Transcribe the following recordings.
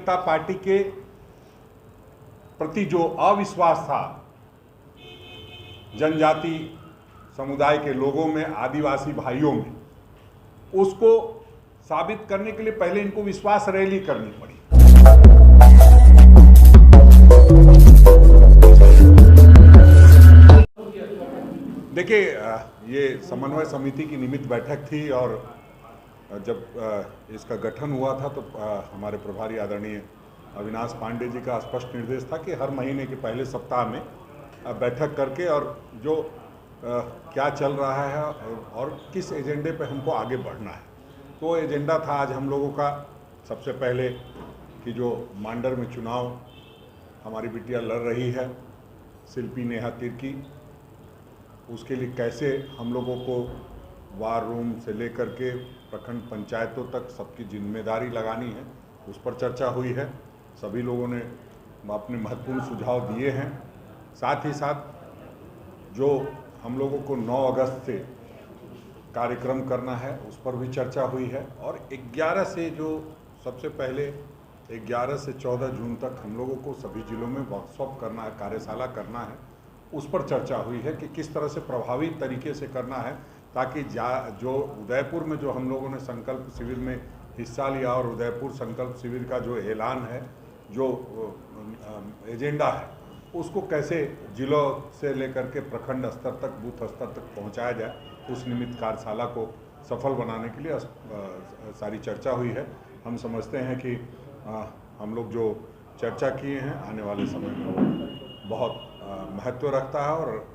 जनता party के प्रति जो अविश्वास था जनजाति समुदाय के लोगों में, आदिवासी भाइयों में, उसको साबित करने के लिए पहले इनको विश्वास रैली करनी पड़ी। देखिए, ये समन्वय समिति की निमित्त बैठक थी और जब इसका गठन हुआ था तो हमारे प्रभारी आदरणीय अविनाश पांडे जी का स्पष्ट निर्देश था कि हर महीने के पहले सप्ताह में बैठक करके और जो क्या चल रहा है और किस एजेंडे पे हमको आगे बढ़ना है, तो एजेंडा था आज हम लोगों का सबसे पहले कि जो मांडर में चुनाव हमारी बिटिया लड़ रही है शिल्पी नेहा तिर्की, उसके लिए कैसे हम लोगों को वार रूम से लेकर के प्रखंड पंचायतों तक सबकी जिम्मेदारी लगानी है, उस पर चर्चा हुई है। सभी लोगों ने अपने महत्वपूर्ण सुझाव दिए हैं। साथ ही साथ जो हम लोगों को 9 अगस्त से कार्यक्रम करना है उस पर भी चर्चा हुई है और 11 से जो सबसे पहले 11 से 14 जून तक हम लोगों को सभी जिलों में वर्कशॉप करना है, कार्यशाला करना है, उस पर चर्चा हुई है कि किस तरह से प्रभावी तरीके से करना है ताकि जो उदयपुर में जो हम लोगों ने संकल्प शिविर में हिस्सा लिया और उदयपुर संकल्प शिविर का जो ऐलान है, जो एजेंडा है, उसको कैसे जिलों से लेकर के प्रखंड स्तर तक, बूथ स्तर तक पहुंचाया जाए, उस निमित्त कार्यशाला को सफल बनाने के लिए सारी चर्चा हुई है। हम समझते हैं कि हम लोग जो चर्चा किए हैं आने वाले समय में वो बहुत महत्व रखता है और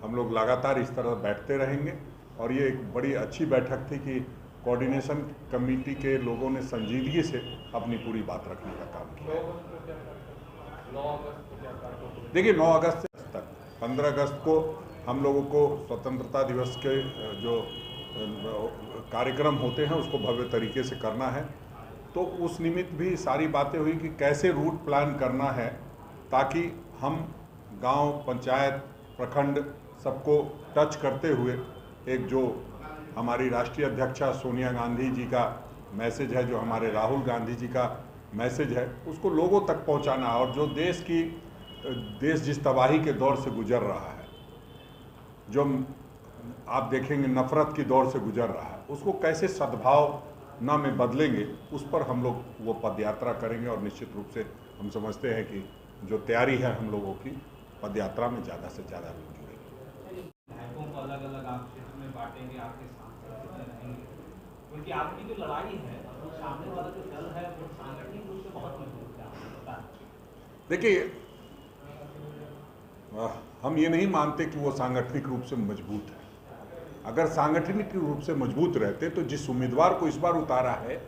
हम लोग लगातार इस तरह बैठते रहेंगे। और ये एक बड़ी अच्छी बैठक थी कि कोऑर्डिनेशन कमेटी के लोगों ने संजीदगी से अपनी पूरी बात रखने का काम किया। देखिए, 9 अगस्त तक 15 अगस्त को हम लोगों को स्वतंत्रता दिवस के जो कार्यक्रम होते हैं उसको भव्य तरीके से करना है, तो उस निमित्त भी सारी बातें हुई कि कैसे रूट प्लान करना है ताकि हम गांव, पंचायत, प्रखंड सबको टच करते हुए एक जो हमारी राष्ट्रीय अध्यक्षा सोनिया गांधी जी का मैसेज है, जो हमारे राहुल गांधी जी का मैसेज है, उसको लोगों तक पहुंचाना और जो देश जिस तबाही के दौर से गुजर रहा है, जो आप देखेंगे नफरत की दौर से गुजर रहा है, उसको कैसे सद्भावना में बदलेंगे, उस पर हम लोग वो पदयात्रा करेंगे। और निश्चित रूप से हम समझते हैं कि जो तैयारी है हम लोगों की, पदयात्रा में ज़्यादा से ज़्यादा लोग जुड़ेंगे। अलग अलग आप क्षेत्र में बांटेंगे, आपके सांसद कितने रहेंगे, क्योंकि आपकी जो लड़ाई है वो सामने वाला जो दल है वो सांगठनिक रूप से बहुत मजबूत है। देखिए, हम ये नहीं मानते कि वो सांगठनिक रूप से मजबूत है। अगर सांगठनिक रूप से मजबूत रहते तो जिस उम्मीदवार को इस बार उतारा है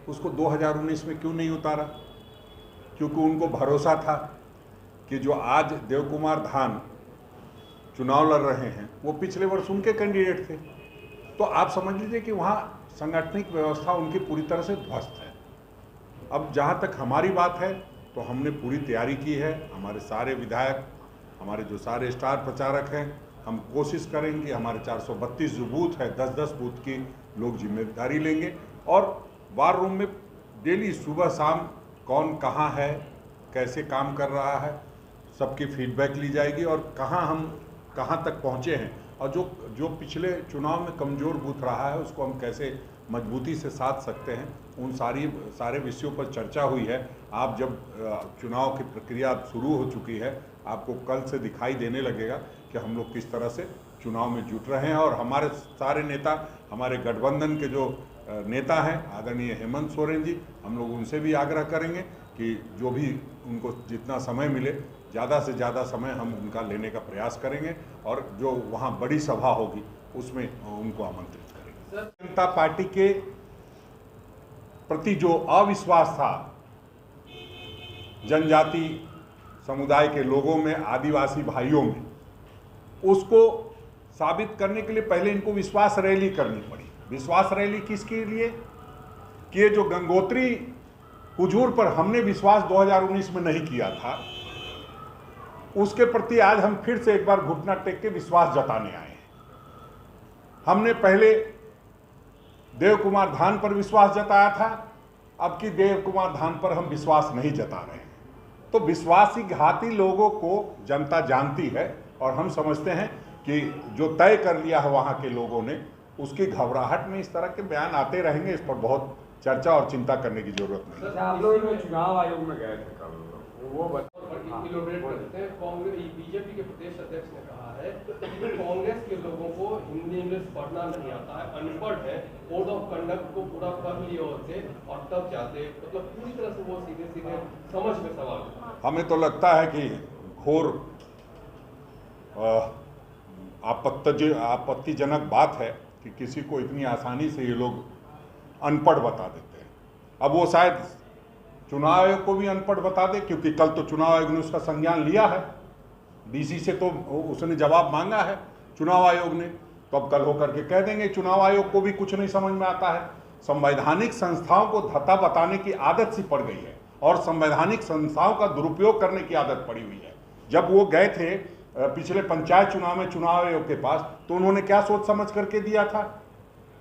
उसको 2019 में क्यों नहीं उतारा? क्योंकि उनको भरोसा था कि जो आज देव कुमार धान चुनाव लड़ रहे हैं वो पिछले वर्ष उनके कैंडिडेट थे। तो आप समझ लीजिए कि वहाँ सांगठनिक व्यवस्था उनकी पूरी तरह से ध्वस्त है। अब जहाँ तक हमारी बात है तो हमने पूरी तैयारी की है। हमारे सारे विधायक, हमारे जो सारे स्टार प्रचारक हैं, हम कोशिश करेंगे कि हमारे 432 जो बूथ है, 10-10 बूथ की लोग जिम्मेदारी लेंगे और वार रूम में डेली सुबह शाम कौन कहाँ है, कैसे काम कर रहा है, सबकी फीडबैक ली जाएगी और हम कहाँ तक पहुँचे हैं और जो पिछले चुनाव में कमज़ोर बूथ रहा है उसको हम कैसे मजबूती से साध सकते हैं, उन सारे विषयों पर चर्चा हुई है। आप जब चुनाव की प्रक्रिया शुरू हो चुकी है, आपको कल से दिखाई देने लगेगा कि हम लोग किस तरह से चुनाव में जुट रहे हैं। और हमारे सारे नेता, हमारे गठबंधन के जो नेता हैं आदरणीय हेमंत सोरेन जी, हम लोग उनसे भी आग्रह करेंगे कि जो भी उनको जितना समय मिले, ज़्यादा से ज़्यादा समय हम उनका लेने का प्रयास करेंगे और जो वहाँ बड़ी सभा होगी उसमें उनको आमंत्रित करेंगे। जनता पार्टी के प्रति जो अविश्वास था जनजाति समुदाय के लोगों में, आदिवासी भाइयों में, उसको साबित करने के लिए पहले इनको विश्वास रैली करनी पड़ी। विश्वास रैली किसके लिए? कि ये जो गंगोत्री हुजूर पर हमने विश्वास 2019 में नहीं किया था, उसके प्रति आज हम फिर से एक बार घुटना टेक के विश्वास जताने आए हैं। हमने पहले देव कुमार धान पर विश्वास जताया था, अब की देव कुमार धाम पर हम विश्वास नहीं जता रहे हैं। तो विश्वासघाती लोगों को जनता जानती है और हम समझते हैं कि जो तय कर लिया है वहाँ के लोगों ने, उसकी घबराहट में इस तरह के बयान आते रहेंगे। इस पर बहुत चर्चा और चिंता करने की जरूरत नहीं है। आप लोग चुनाव आयोग में गए थे कल, वो इलैबोरेट करते हैं। कांग्रेस बीजेपी के प्रदेश अध्यक्ष ने कहा है कि कांग्रेस के लोगों को हिंदी इंग्लिश पढ़ना नहीं आता है, अनपढ़ है, कोड ऑफ कंडक्ट को पूरा पढ़ लिए होते और तब जाते, मतलब पूरी तरह से वो सीधे सीधे समझ में सवाल। हमें तो लगता है कि घोर आपत्तिजनक बात है कि किसी को इतनी आसानी से ये लोग अनपढ़ बता देते हैं। अब वो शायद चुनाव आयोग को भी अनपढ़ बता दे, क्योंकि कल तो चुनाव आयोग ने उसका संज्ञान लिया है। डीसी से तो उसने जवाब मांगा है चुनाव आयोग ने, तो अब कल होकर के कह देंगे चुनाव आयोग को भी कुछ नहीं समझ में आता है। संवैधानिक संस्थाओं को धत्ता बताने की आदत सी पड़ गई है और संवैधानिक संस्थाओं का दुरुपयोग करने की आदत पड़ी हुई है। जब वो गए थे पिछले पंचायत चुनाव में चुनाव आयोग के पास, तो उन्होंने क्या सोच समझ करके दिया था?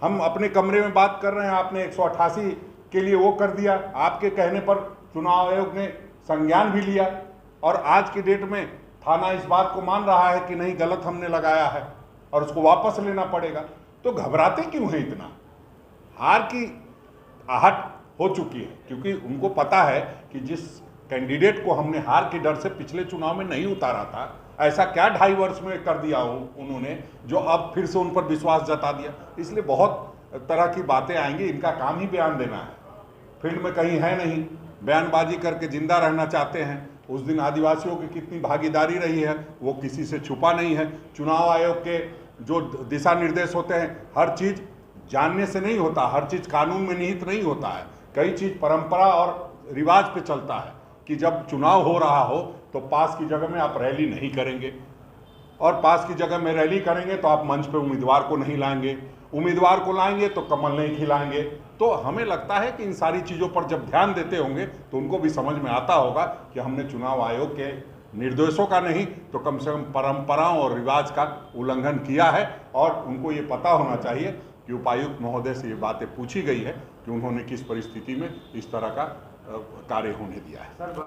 हम अपने कमरे में बात कर रहे हैं, आपने 188 के लिए वो कर दिया। आपके कहने पर चुनाव आयोग ने संज्ञान भी लिया और आज की डेट में थाना इस बात को मान रहा है कि नहीं, गलत हमने लगाया है और उसको वापस लेना पड़ेगा। तो घबराते क्यों हैं इतना? हार की आहट हो चुकी है, क्योंकि उनको पता है कि जिस कैंडिडेट को हमने हार के डर से पिछले चुनाव में नहीं उतारा था, ऐसा क्या 2.5 वर्ष में कर दिया हो उन्होंने जो अब फिर से उन पर विश्वास जता दिया। इसलिए बहुत तरह की बातें आएंगी। इनका काम ही बयान देना है, फील्ड में कहीं है नहीं, बयानबाजी करके जिंदा रहना चाहते हैं। उस दिन आदिवासियों की कितनी भागीदारी रही है वो किसी से छुपा नहीं है। चुनाव आयोग के जो दिशा निर्देश होते हैं, हर चीज़ जानने से नहीं होता, हर चीज़ कानून में निहित नहीं होता है। कई चीज़ परंपरा और रिवाज पे चलता है कि जब चुनाव हो रहा हो तो पास की जगह में आप रैली नहीं करेंगे, और पास की जगह में रैली करेंगे तो आप मंच पे उम्मीदवार को नहीं लाएंगे, उम्मीदवार को लाएंगे तो कमल नहीं खिलाएंगे। तो हमें लगता है कि इन सारी चीज़ों पर जब ध्यान देते होंगे तो उनको भी समझ में आता होगा कि हमने चुनाव आयोग के निर्देशों का नहीं तो कम से कम परंपराओं और रिवाज का उल्लंघन किया है। और उनको ये पता होना चाहिए कि उपायुक्त महोदय से ये बातें पूछी गई है कि उन्होंने किस परिस्थिति में इस तरह का कार्य होने दिया है।